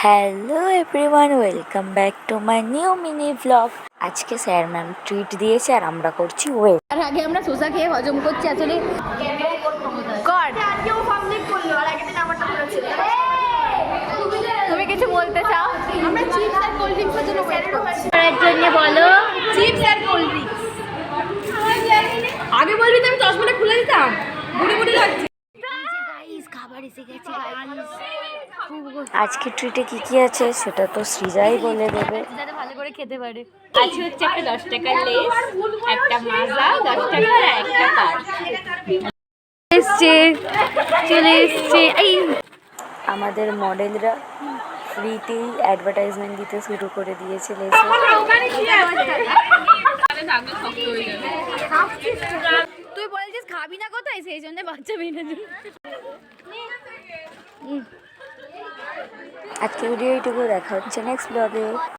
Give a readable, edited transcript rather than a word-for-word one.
Hello everyone, welcome back to my new mini blog. আজকে sir ma'am treat দিয়েছে আর আমরা করছি ওয়েট। আর আগে আমরা শসা খেয়ে হজম করছি আসলে কর তুমি কিছু বলতে চাও? আমরা চিপস আর কোল্ড ড্রিঙ্কসের জন্য ওয়েট করছি। এর জন্য বলো চিপস আর কোল্ড ড্রিঙ্কস। আগে বলবি তো আমি চশমাটা খুলে দিতাম, বুড়ি বুড়ি লাগছে। গাইস খাবার এসে গেছে গাইস। আজকে ট্রিটে কি কি আছে সেটা তো সৃজাই বলে দেবে। যাতে ভালো করে খেতে পারে। আছে হচ্ছে একটা 10 টাকার লেস, একটা মাজা 10 টাকার, একটা কার্ড এসছে, চলে এসছে। এই আমাদের মডেলরা ফ্রিতেই অ্যাডভার্টাইজমেন্ট দিতে শুরু করে দিয়েছে লেসে। তুই বলছিস খাবি না কোথায়, সেই জন্য বাচ্চা মেয়ে। আজকে ভিডিও এইটুকু, দেখা হচ্ছে নেক্সট ব্লগে।